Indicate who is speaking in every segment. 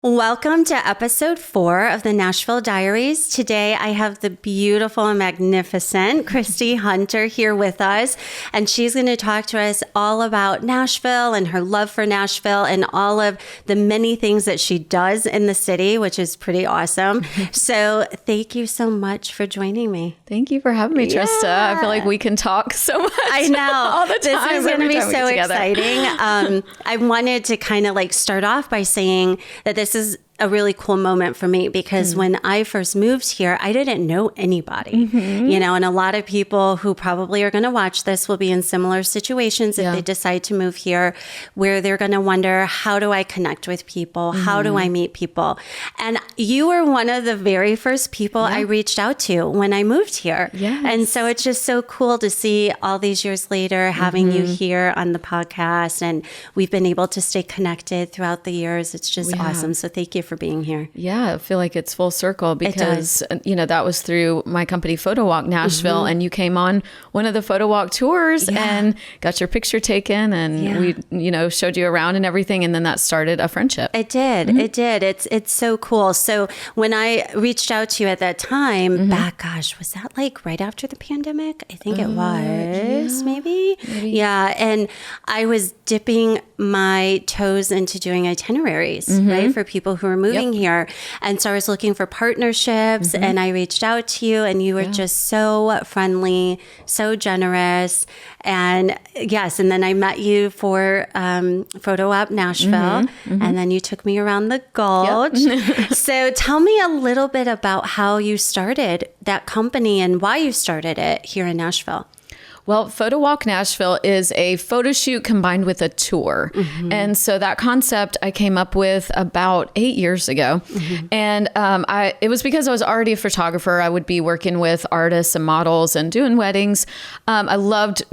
Speaker 1: Welcome to episode 4 of the Nashville Diaries. Today I have the beautiful and magnificent Christy Hunter here with us, and she's going to talk to us all about Nashville and her love for Nashville and all of the many things that she does in the city, which is pretty awesome. So thank you so much for joining me.
Speaker 2: Thank you for having me, Trista. I feel like we can talk so much.
Speaker 1: I know.
Speaker 2: All the time.
Speaker 1: This is going to be so exciting. I wanted to kind of like start off by saying that this is a really cool moment for me because when I first moved here, I didn't know anybody, you know, and a lot of people who probably are going to watch this will be in similar situations if they decide to move here, where they're going to wonder, how do I connect with people? How do I meet people? And you were one of the very first people I reached out to when I moved here. And so it's just so cool to see all these years later having you here on the podcast, and we've been able to stay connected throughout the years. It's just awesome. So thank you for being here.
Speaker 2: Yeah, I feel like it's full circle because, you know, that was through my company, PhotoWalk Nashville, and you came on one of the PhotoWalk tours and got your picture taken, and we, you know, showed you around and everything, and then that started a friendship.
Speaker 1: It did. It did. It's so cool. So when I reached out to you at that time, gosh, was that like right after the pandemic? I think it was, maybe. Yeah. And I was dipping my toes into doing itineraries, right, for people who are moving here. And so I was looking for partnerships and I reached out to you, and you were just so friendly, so generous. And yes, and then I met you for PhotoWalk Nashville, and then you took me around the Gulch. So tell me a little bit about how you started that company and why you started it here in Nashville.
Speaker 2: Well, PhotoWalk Nashville is a photo shoot combined with a tour. And so that concept I came up with about 8 years ago. And it was because I was already a photographer. I would be working with artists and models and doing weddings. I loved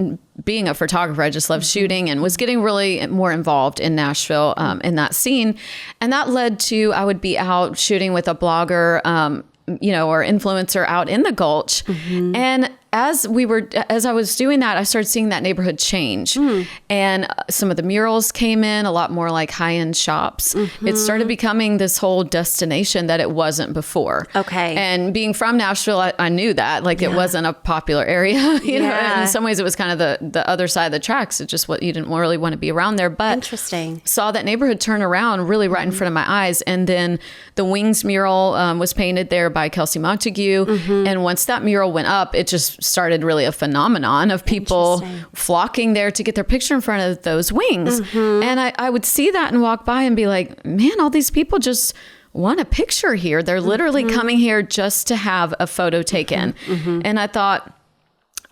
Speaker 2: being a photographer. I just loved shooting and was getting really more involved in Nashville in that scene. And that led to, I would be out shooting with a blogger, you know, or influencer out in the Gulch. And as I was doing that, I started seeing that neighborhood change, and some of the murals came in, a lot more like high-end shops. It started becoming this whole destination that it wasn't before. And being from Nashville, I knew that it wasn't a popular area, you know, in some ways it was kind of the other side of the tracks. It's just what you didn't really want to be around there, but saw that neighborhood turn around really right in front of my eyes. And then the Wings mural was painted there by Kelsey Montague. And once that mural went up, it just started really a phenomenon of people flocking there to get their picture in front of those wings. And I would see that and walk by and be like, man, all these people just want a picture here. They're literally coming here just to have a photo taken. And I thought,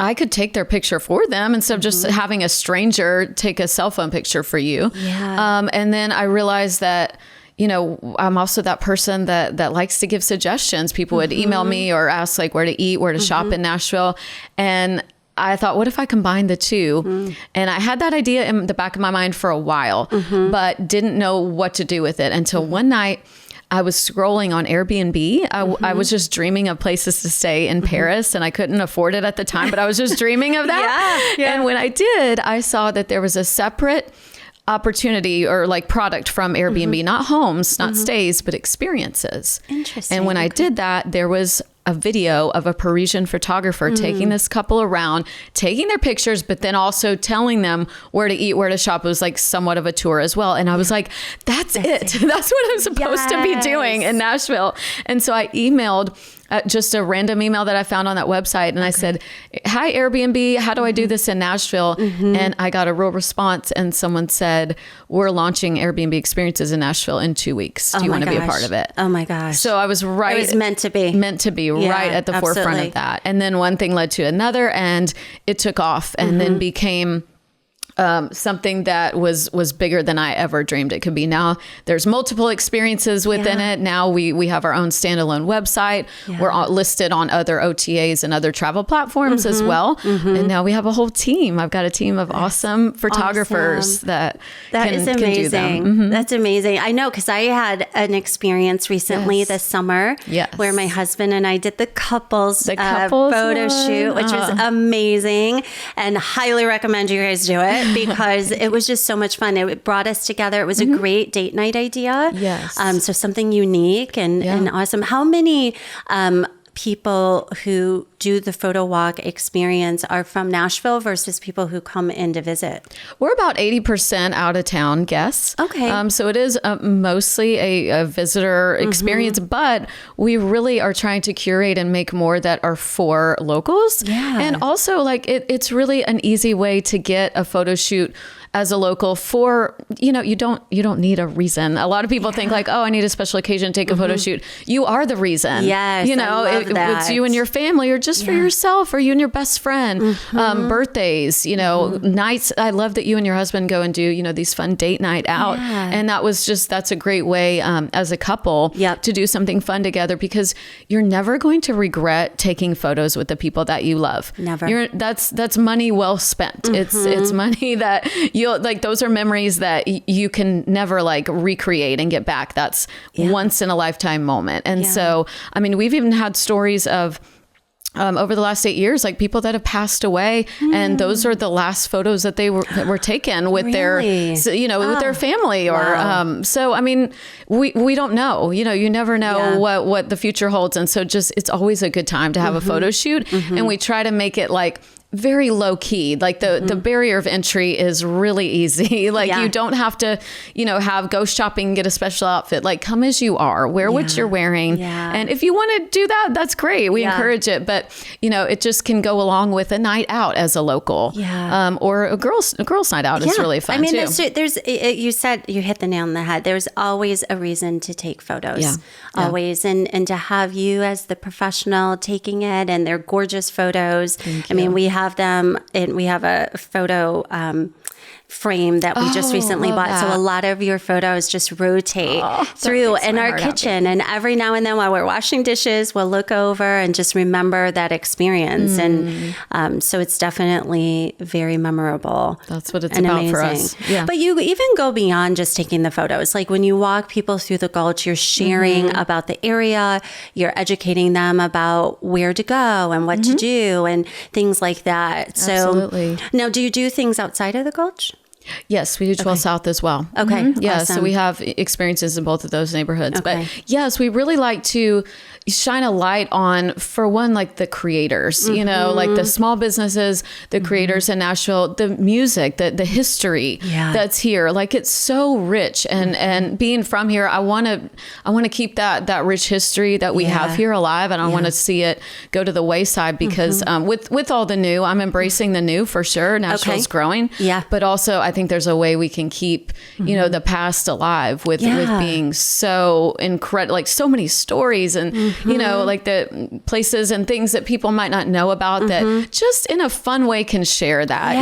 Speaker 2: I could take their picture for them instead of just having a stranger take a cell phone picture for you. And then I realized that, you know, I'm also that person that likes to give suggestions. People would email me or ask like where to eat, where to shop in Nashville. And I thought, what if I combine the two? And I had that idea in the back of my mind for a while, but didn't know what to do with it until one night I was scrolling on Airbnb. I was just dreaming of places to stay in Paris, and I couldn't afford it at the time, but I was just dreaming of that. And when I did, I saw that there was a separate opportunity or like product from Airbnb, not homes, not stays, but experiences.
Speaker 1: Interesting.
Speaker 2: And when I did that, there was a video of a Parisian photographer taking this couple around, taking their pictures, but then also telling them where to eat, where to shop. It was like somewhat of a tour as well. And I was like, that's it. That's what I'm supposed to be doing in Nashville. And so I emailed just a random email that I found on that website. And I said, hi, Airbnb, how do I do this in Nashville? And I got a real response. And someone said, we're launching Airbnb experiences in Nashville in 2 weeks. Do you want to be a part of it?
Speaker 1: Oh my gosh.
Speaker 2: So I was right.
Speaker 1: It was meant to be
Speaker 2: Right at the forefront of that. And then one thing led to another, and it took off and then became something that was bigger than I ever dreamed it could be. Now there's multiple experiences within it. Now we have our own standalone website. We're listed on other OTAs and other travel platforms as well. And now we have a whole team. I've got a team of awesome photographers that
Speaker 1: is amazing.
Speaker 2: Can do them.
Speaker 1: That's amazing. I know, because I had an experience recently this summer where my husband and I did the couples photo shoot, which was amazing, and highly recommend you guys do it. because it was just so much fun. It brought us together. It was a great date night idea.
Speaker 2: Yes.
Speaker 1: So something unique and awesome. How many people who do the photo walk experience are from Nashville versus people who come in to visit?
Speaker 2: We're about 80% out of town guests.
Speaker 1: Okay.
Speaker 2: So it is mostly a visitor experience, but we really are trying to curate and make more that are for locals.
Speaker 1: Yeah.
Speaker 2: And also like it's really an easy way to get a photo shoot as a local for, you don't need a reason. A lot of people think like, oh, I need a special occasion to take a photo shoot. You are the reason.
Speaker 1: Yes, I love that.
Speaker 2: It's you and your family or just for yourself or you and your best friend. Birthdays, nights. I love that you and your husband go and do, these fun date night out.
Speaker 1: Yeah.
Speaker 2: And that's a great way as a couple to do something fun together because you're never going to regret taking photos with the people that you love.
Speaker 1: Never.
Speaker 2: That's money well spent. It's money that those are memories that you can never like recreate and get back. That's once in a lifetime moment. And so, I mean, we've even had stories of over the last 8 years, like people that have passed away, and those are the last photos that were taken with their, with their family, or so. I mean, we don't know. You never know what the future holds, and so it's always a good time to have a photo shoot, and we try to make it like very low key. Like the barrier of entry is really easy. Like you don't have to, go shopping, get a special outfit. Like come as you are, wear what you're wearing. Yeah. And if you want to do that, that's great. We encourage it. But, it just can go along with a night out as a local. Yeah. Or a girls night out is really fun. I mean,
Speaker 1: you said you hit the nail on the head. There's always a reason to take photos. Yeah. Always. And to have you as the professional taking it, and they're gorgeous photos. I mean, we have them, and we have a photo frame that we just recently bought. That. So a lot of your photos just rotate through in our kitchen. And every now and then while we're washing dishes, we'll look over and just remember that experience. And so it's definitely very memorable.
Speaker 2: That's what it's about for us. Yeah.
Speaker 1: But you even go beyond just taking the photos. Like when you walk people through the Gulch, you're sharing about the area, you're educating them about where to go and what to do and things like that. So
Speaker 2: absolutely.
Speaker 1: Now, do you do things outside of the Gulch?
Speaker 2: Yes, we do 12 South as well.
Speaker 1: Okay.
Speaker 2: Yeah,
Speaker 1: awesome.
Speaker 2: So we have experiences in both of those neighborhoods. Okay. But yes, we really like to shine a light on, for one, like the creators, like the small businesses, the creators in Nashville, the music, the history that's here. Like it's so rich, and being from here, I want to keep that rich history that we have here alive, and I want to see it go to the wayside because with all the new, I'm embracing the new for sure. Nashville's growing, but also I think there's a way we can keep the past alive with being so incredible, like so many stories and like the places and things that people might not know about that just in a fun way can share that,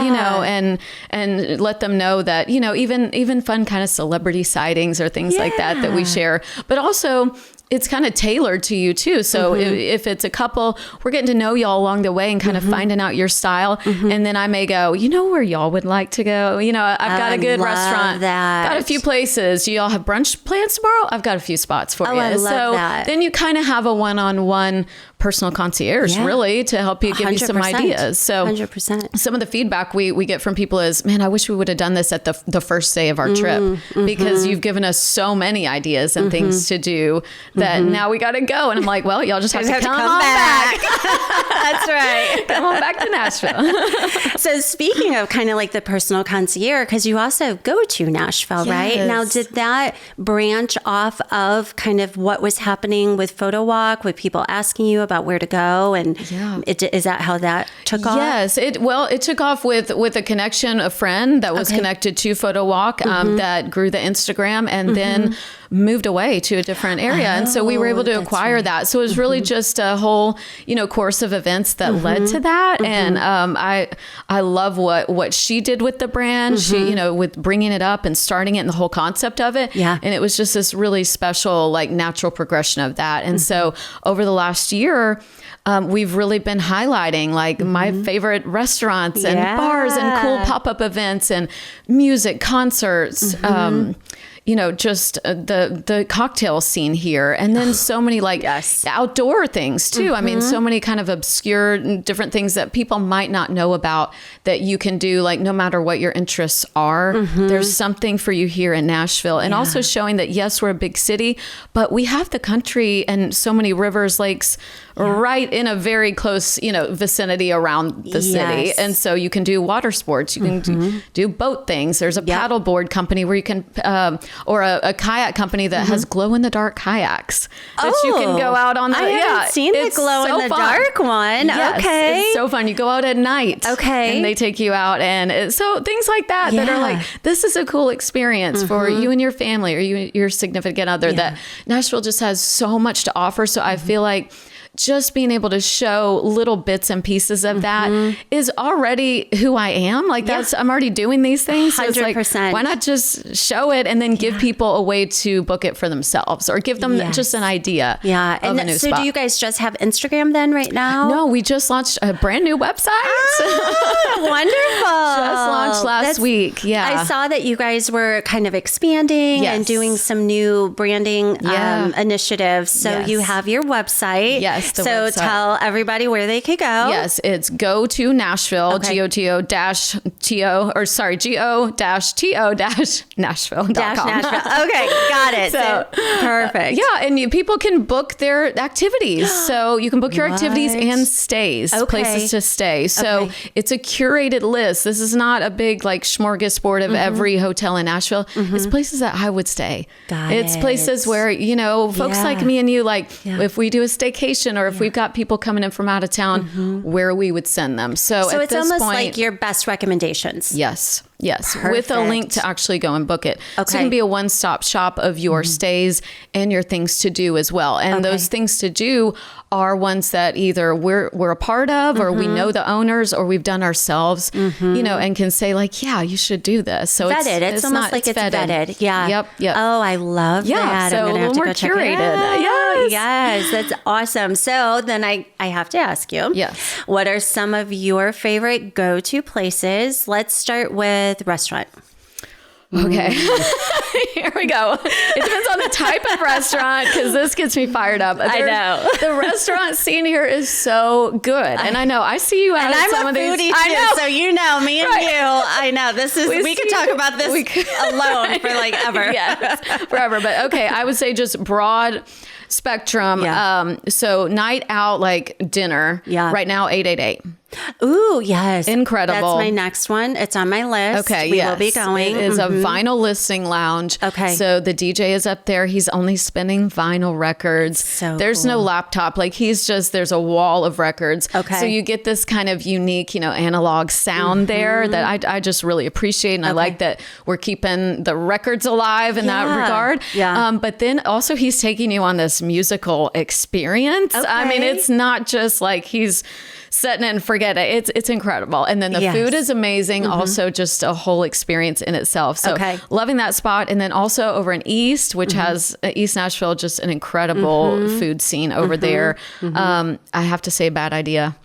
Speaker 2: and let them know that, even fun kind of celebrity sightings or things like that we share, but also it's kind of tailored to you too. So if it's a couple, we're getting to know y'all along the way and kind of finding out your style. And then I may go, where y'all would like to go? I've got a good restaurant, got a few places. You all have brunch plans tomorrow? I've got a few spots for you.
Speaker 1: I love that.
Speaker 2: Then you kind of have a one-on-one personal concierge really to help you give you some ideas. So
Speaker 1: 100%.
Speaker 2: Some of the feedback we get from people is, man, I wish we would have done this at the first day of our trip because you've given us so many ideas and things to do that now we got to go. And I'm like, well, y'all just have to come on back.
Speaker 1: That's right.
Speaker 2: Come on back to Nashville.
Speaker 1: So speaking of kind of like the personal concierge, because you also go to Nashville, right? Now, did that branch off of kind of what was happening with PhotoWalk, with people asking you about where to go? And is that how that took off?
Speaker 2: Yes. It took off with a connection, a friend that was connected to PhotoWalk that grew the Instagram and then moved away to a different area. And so we were able to acquire that. So it was really just a whole, course of events that led to that. And I love what she did with the brand. She, with bringing it up and starting it and the whole concept of it. Yeah. And it was just this really special, like natural progression of that. And so over the last year, we've really been highlighting like my favorite restaurants and bars and cool pop-up events and music, concerts, just the cocktail scene here. And then so many outdoor things too. I mean, so many kind of obscure different things that people might not know about that you can do, like no matter what your interests are, there's something for you here in Nashville. And also showing that, yes, we're a big city, but we have the country and so many rivers, lakes right in a very close, vicinity around the city. And so you can do water sports, you can do boat things. There's a paddleboard company where you can, or a kayak company that has glow in the dark kayaks that you can go out on.
Speaker 1: I haven't seen the glow in the dark one.
Speaker 2: Yes,
Speaker 1: okay.
Speaker 2: It's so fun. You go out at night.
Speaker 1: Okay.
Speaker 2: And they take you out. And so things like that are like, this is a cool experience for you and your family or your significant other that Nashville just has so much to offer. So I feel like just being able to show little bits and pieces of that is already who I am. Like I'm already doing these things. So 100%. It's like, why not just show it and then give people a way to book it for themselves or give them just an idea of a new spot.
Speaker 1: Do you guys just have Instagram then right now?
Speaker 2: No, we just launched a brand new website.
Speaker 1: Wonderful.
Speaker 2: Just launched last week. Yeah.
Speaker 1: I saw that you guys were kind of expanding and doing some new branding initiatives. So you have your website.
Speaker 2: Yes. So website.
Speaker 1: Tell everybody where they could go.
Speaker 2: Yes, it's Go-To Nashville, Go-To-Nashville.com.
Speaker 1: Okay, got it. So perfect.
Speaker 2: And people can book their activities. So you can book your activities and stays, places to stay. So it's a curated list. This is not a big like smorgasbord of every hotel in Nashville. It's places that I would stay. It's places where, folks like me and you, like if we do a staycation or if we've got people coming in from out of town, where we would send them. So at
Speaker 1: it's
Speaker 2: this
Speaker 1: almost
Speaker 2: point,
Speaker 1: like your best recommendations.
Speaker 2: Yes.
Speaker 1: Perfect.
Speaker 2: With a link to actually go and book it. So it can be a one-stop shop of your stays and your things to do as well. And those things to do are ones that either we're a part of or we know the owners or we've done ourselves, and can say like, yeah, you should do this. So
Speaker 1: vetted. It's almost like it's vetted. Yeah.
Speaker 2: Yep.
Speaker 1: Oh, I love that.
Speaker 2: So
Speaker 1: I'm
Speaker 2: a
Speaker 1: gonna
Speaker 2: little
Speaker 1: have to
Speaker 2: more
Speaker 1: go check it
Speaker 2: curated.
Speaker 1: out. Yes, that's awesome. So then I have to ask you, what are some of your favorite go-to places? Let's start with restaurant.
Speaker 2: Okay. Here we go. It depends on the type of restaurant because this gets me fired up.
Speaker 1: I know.
Speaker 2: The restaurant scene here is so good. And I know I see you out at some of these.
Speaker 1: And I'm a foodie too, so me and you. I know. This is, we could talk about this alone for like ever.
Speaker 2: Yes, forever. But okay, I would say just broad spectrum. So night out, like dinner. Right now, 888.
Speaker 1: Ooh, yes.
Speaker 2: Incredible.
Speaker 1: That's my next one. It's on my list.
Speaker 2: Okay,
Speaker 1: we will be going.
Speaker 2: It is a vinyl listening lounge.
Speaker 1: Okay.
Speaker 2: So the DJ is up there. He's only spinning vinyl records.
Speaker 1: So
Speaker 2: there's no laptop. Like there's a wall of records.
Speaker 1: Okay.
Speaker 2: So you get this kind of unique, analog sound there that I just really appreciate. And I like that we're keeping the records alive in that regard.
Speaker 1: Yeah.
Speaker 2: But then also he's taking you on this musical experience.
Speaker 1: Okay.
Speaker 2: I mean, it's not just like he's setting it and forget it. It's incredible. And then the food is amazing. Also just a whole experience in itself. So loving that spot. And then also over in East, which has East Nashville, just an incredible food scene over there. I have to say Bad Idea.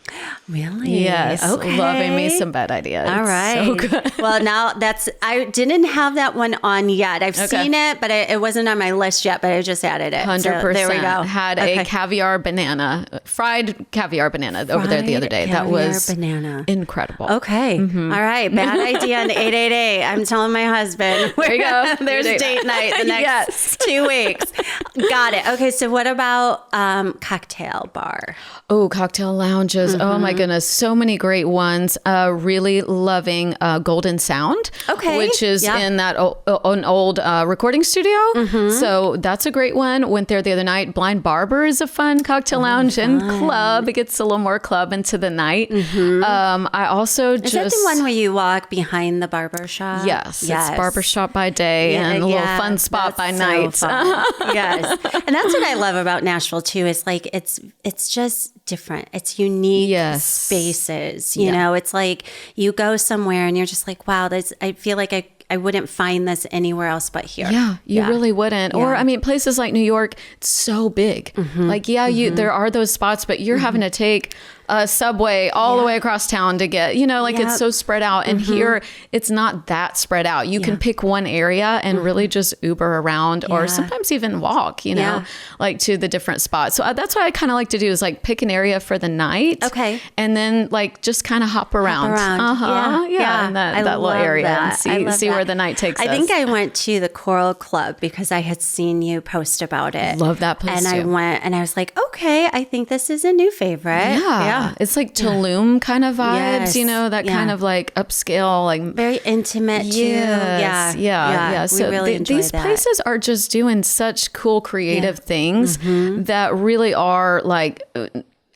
Speaker 1: Really?
Speaker 2: Yes.
Speaker 1: Okay.
Speaker 2: Loving me some Bad Idea.
Speaker 1: All right.
Speaker 2: So good.
Speaker 1: Well, now I didn't have that one on yet. I've seen it, but it wasn't on my list yet, but I just added it.
Speaker 2: 100%.
Speaker 1: So there we go.
Speaker 2: Had a caviar banana, fried caviar banana over there the other day. That was
Speaker 1: banana.
Speaker 2: Incredible.
Speaker 1: Okay. All right. Bad Idea on 888. I'm telling my husband.
Speaker 2: There you go.
Speaker 1: There's date night the next 2 weeks. Got it. Okay. So what about cocktail bar?
Speaker 2: Oh, cocktail lounges. Oh my goodness. So many great ones. Really loving Golden Sound, which is in that an old recording studio. So that's a great one. Went there the other night. Blind Barber is a fun cocktail lounge and club. It gets a little more club into the night. I also
Speaker 1: Is that the one where you walk behind the barber shop?
Speaker 2: Yes. It's barber shop by day and a little fun spot by night.
Speaker 1: Yes. And that's what I love about Nashville too, is like, it's just different. It's unique spaces. You know, it's like you go somewhere and you're just like, wow, I feel like I wouldn't find this anywhere else but here.
Speaker 2: Yeah, you really wouldn't. Or, I mean, places like New York, it's so big. Like, there are those spots, but you're having to take a subway all the way across town to get, like it's so spread out. And here, it's not that spread out. You can pick one area and really just Uber around or sometimes even walk, like to the different spots. So that's what I kind of like to do is like pick an area for the night.
Speaker 1: Okay.
Speaker 2: And then like just kind of hop around. In that little area and see where the night takes us.
Speaker 1: I think I went to the Coral Club because I had seen you post about it.
Speaker 2: Love that place
Speaker 1: and
Speaker 2: too.
Speaker 1: I went and I was like, okay, I think this is a new favorite.
Speaker 2: Yeah. It's like Tulum kind of vibes, that kind of like upscale, like
Speaker 1: very intimate too. Yeah.
Speaker 2: So
Speaker 1: we really enjoy
Speaker 2: these
Speaker 1: that.
Speaker 2: places are just doing such cool creative things that really are like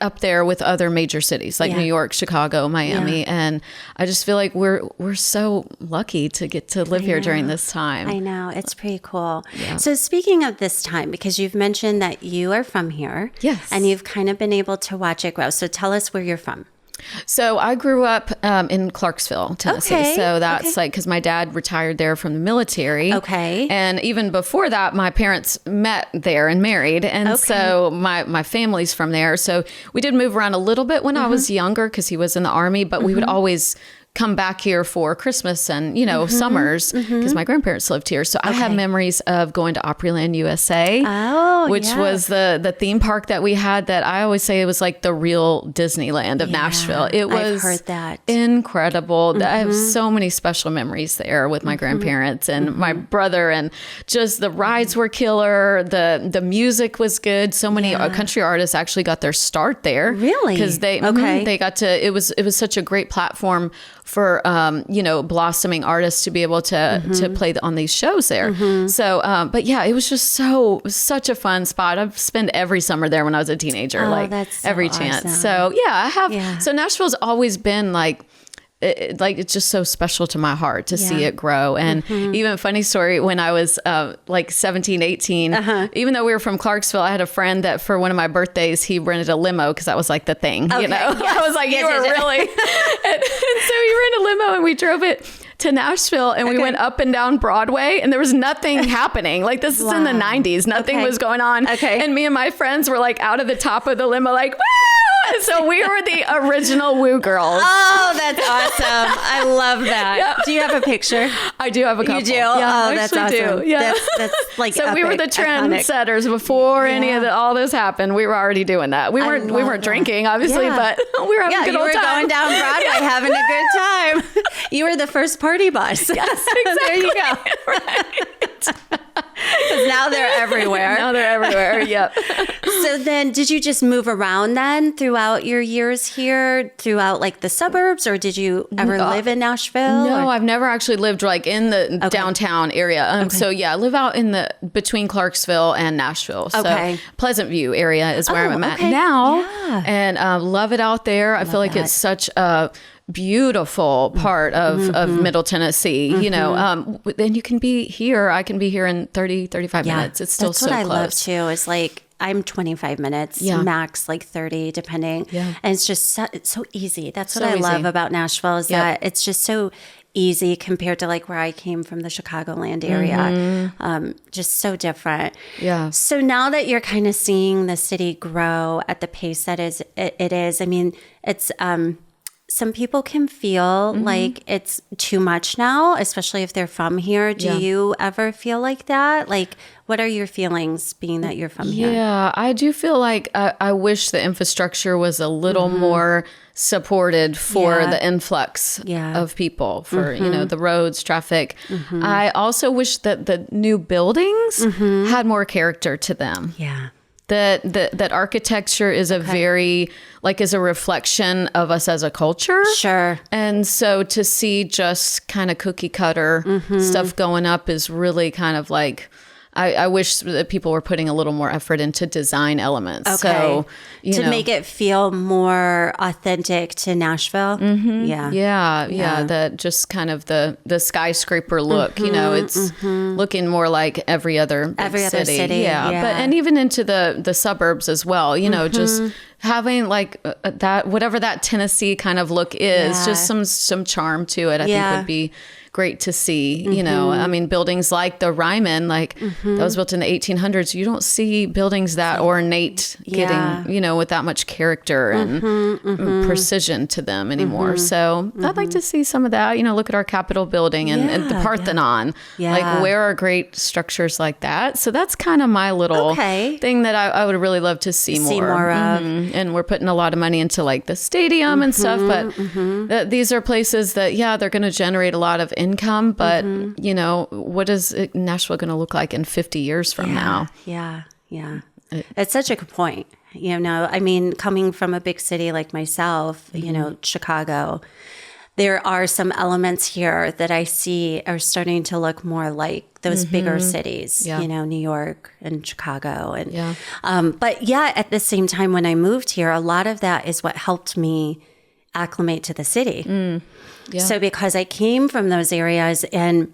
Speaker 2: up there with other major cities like New York, Chicago, Miami. And I just feel like we're so lucky to get to live here during this time.
Speaker 1: I know. It's pretty cool. Yeah. So speaking of this time, because you've mentioned that you are from here.
Speaker 2: Yes.
Speaker 1: And you've kind of been able to watch it grow. So tell us where you're from.
Speaker 2: So I grew up in Clarksville, Tennessee.
Speaker 1: Okay.
Speaker 2: So that's like, because my dad retired there from the military.
Speaker 1: Okay.
Speaker 2: And even before that, my parents met there and married. And so my family's from there. So we did move around a little bit when I was younger because he was in the Army, but we would always come back here for Christmas and, summers because my grandparents lived here. So I have memories of going to Opryland, USA, which was the theme park that we had that I always say it was like the real Disneyland of Nashville. It was
Speaker 1: I've heard that.
Speaker 2: Incredible. I have so many special memories there with my grandparents and my brother, and just the rides were killer. The music was good. So many country artists actually got their start there.
Speaker 1: Really?
Speaker 2: Because they got to, it was such a great platform for blossoming artists to be able to play on these shows there. So but yeah, it was just such a fun spot. I've spent every summer there when I was a teenager,
Speaker 1: that's so
Speaker 2: every
Speaker 1: awesome.
Speaker 2: chance. So yeah, I have so Nashville's always been like it's just so special to my heart to see it grow. And even funny story, when I was like 17, 18, even though we were from Clarksville, I had a friend that for one of my birthdays, he rented a limo because that was like the thing,
Speaker 1: Yes.
Speaker 2: I was like, you were really. and so he rented a limo and we drove it to Nashville and we went up and down Broadway and there was nothing happening. Like this is in the 90s. Nothing was going on. And me and my friends were like out of the top of the limo like, woo! And so we were the original Woo Girls.
Speaker 1: Oh, that's awesome. I love that.
Speaker 2: Yeah.
Speaker 1: Do you have a picture?
Speaker 2: I do have a couple.
Speaker 1: You do?
Speaker 2: Yeah,
Speaker 1: oh, that's awesome.
Speaker 2: Do. Yeah.
Speaker 1: That's like
Speaker 2: so
Speaker 1: epic,
Speaker 2: we were the trendsetters before any of all this happened. We were already doing that. We weren't drinking, obviously, but we were having a good old time.
Speaker 1: You were going down Broadway having a good time. You were the first party bus.
Speaker 2: Yes, exactly.
Speaker 1: There you go. Right. Because now they're everywhere.
Speaker 2: Yep.
Speaker 1: So then did you just move around then throughout your years here, throughout like the suburbs, or did you ever live in Nashville?
Speaker 2: No, I've never actually lived like in the downtown area. So yeah, I live out in the between Clarksville and Nashville. So Pleasant View area is where I'm at now. Yeah. And love it out there. I feel like it's such a beautiful part of Middle Tennessee, then you can be here. I can be here in 30, 35 minutes. It's still so close. That's what I love
Speaker 1: too. It's like I'm 25 minutes, max like 30, depending. Yeah. And it's just it's so easy. That's what I love about Nashville is that it's just so easy compared to like where I came from, the Chicagoland area. Just so different.
Speaker 2: Yeah.
Speaker 1: So now that you're kind of seeing the city grow at the pace that it is, I mean, it's some people can feel like it's too much now, especially if they're from here. Do you ever feel like that? Like, what are your feelings being that you're from here?
Speaker 2: Yeah, I do feel like I wish the infrastructure was a little more supported for the influx of people, for, the roads, traffic. I also wish that the new buildings had more character to them.
Speaker 1: Yeah.
Speaker 2: That architecture is a very, is a reflection of us as a culture.
Speaker 1: Sure.
Speaker 2: And so to see just kind of cookie cutter stuff going up is really kind of like, I wish that people were putting a little more effort into design elements.
Speaker 1: Okay. So, to make it feel more authentic to Nashville.
Speaker 2: Yeah. That just kind of the skyscraper look, it's looking more like every other city. Yeah. But, and even into the suburbs as well, just having like that, whatever that Tennessee kind of look is, just some charm to it, I think would be great to see. You know, I mean, buildings like the Ryman, like that was built in the 1800s. You don't see buildings that ornate getting, you know, with that much character and precision to them anymore. So I'd like to see some of that, you know, look at our Capitol building and the Parthenon, like where are great structures like that. So that's kind of my little thing that I would really love to see more of. And we're putting a lot of money into like the stadium and stuff, but these are places that, they're going to generate a lot of income, but you know, what is Nashville going to look like in 50 years from now?
Speaker 1: Yeah. It's such a good point. You know, I mean, coming from a big city like myself, you know, Chicago, there are some elements here that I see are starting to look more like those bigger cities, you know, New York and Chicago. And but at the same time, when I moved here, a lot of that is what helped me acclimate to the city. So because I came from those areas and